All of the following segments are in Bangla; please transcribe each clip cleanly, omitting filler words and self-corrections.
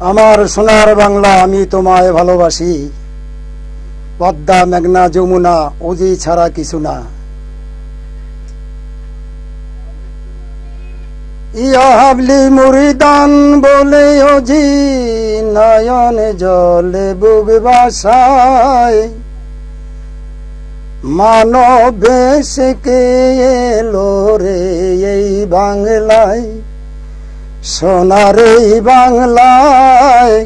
আমার সোনার বাংলা আমি তোমায় ভালোবাসি, পদ্মা মেঘনা যমুনা ওজি ছাড়া কিছু না। ইয়া হাবলি মুরিদান বলে ওজি নয়নে জলে বুক বাসায়, মানব বেশে কে এলো রে এই বাংলায়, সোনার এই বাংলায়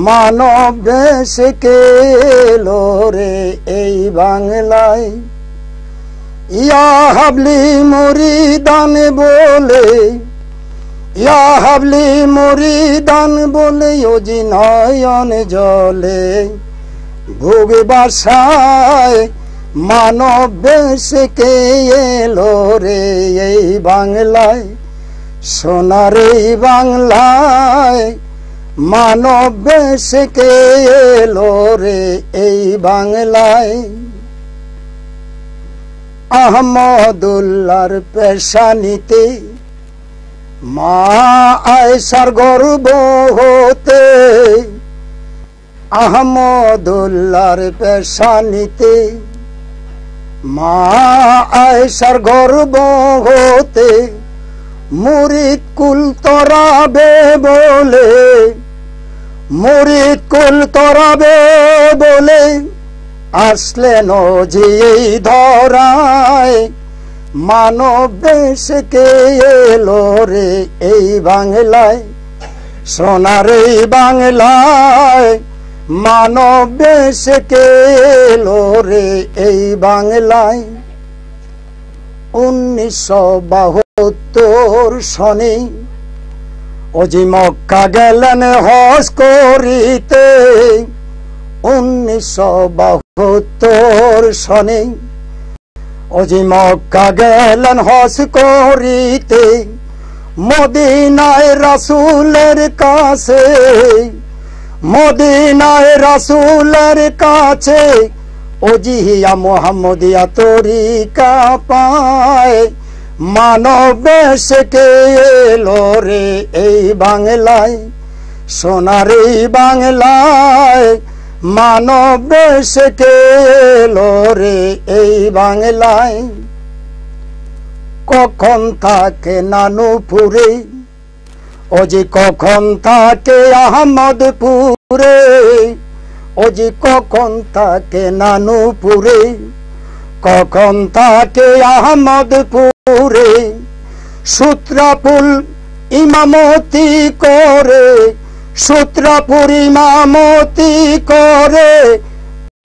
মানব বেশে কে এলো রে এই বাংলায়। ইয়া হাবলি মুরিদান বলে, ইয়া হাবলি মুরিদান বলে ওজি নয়ন জলে ভোগ বাসায়, মানব বেশে কে এলো রে এই বাংলায়, সোনার এই বাংলায় মানব বেশে কে এলো রে এই বাংলায়। আহমদুল্লাহর পেশানিতে মা আয়েশার গর্ব হতে, আহমদুল্লাহর পেশানিতে মা আয়েশার গর্ব হতে, মুরিদ কুল তরাবে বলে, মুরিদ কুল তরাবে বলে আসলেন ওজি এই ধরায়, মানব বেশে কে এলো রে এই বাংলায়, সোনার এই বাংলায় মানব বেশে কে এলো রে এই বাংলায়। 1972 সনে ওজি মক্কা গেলেন হজ করিতে, 1972 সনে ওজি মক্কা গেলেন হজ করিতে, মদিনায় রাসূলের কাছে, মদিনায় রাসূলের কাছে ওজিয়া মুহাম্মদিয়া তরিকা পায়, মানব বেশে কে এলো রে এই বাংলায়, সোনার এই বাংলায় মানব বেশে কে এলো রে এই বাংলায়। কখন থাকে নানুপুরে ওজি, কখন থাকে আহমদপুরে ওজি, কখন থাকে নানুপুরে, কখন থাকে আহমদপুরে, সূত্রাপুর ইমামতি করে, সূত্রাপুর ইমামতি করে,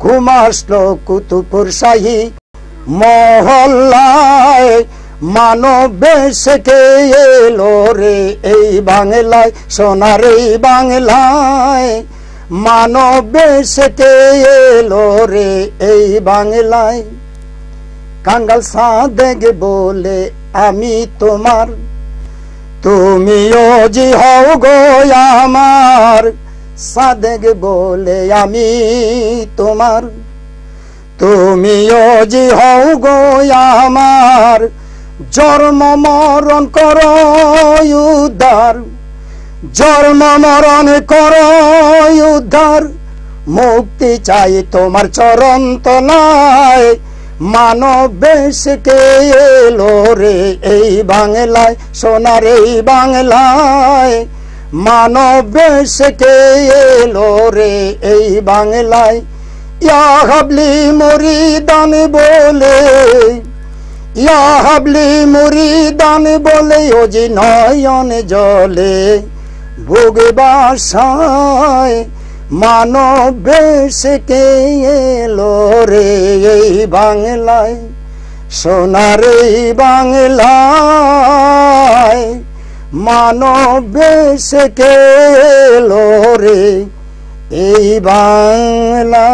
ঘুমাসলো কুতুবপুর শাহী মহল্লায়, মানব বেশে কে এলো রে এই বাংলায়, সোনার এই বাংলায় মানব বেশে কে এলো রে এই বাংলায়। কাঙ্গাল সাদেক বলে আমি তোমার, তুমিও জি হও গো আমার, সাদেক বলে আমি তোমার, তুমিও জি হও গো আমার, জন্ম মরণ করো উদ্ধার, জন্ম মরণ করো উদ্ধার, মুক্তি চাই তোমার চরণ তলায়, মানব বেশে কে এলো রে এই বাংলায়, সোনার এই বাংলায় মানব বেশে কে এলো রে এই বাংলায়। ইয়া হাবলি মুরিদান বলে, ইয়া হাবলি মুরিদান বলে ওজি নয়ন জলে ভোগ বাসায়, মানব বেশে কে এলো রে এই বাংলায়, সোনার এই বাংলায় মানব বেশে কে এলো রে এই বাংলা।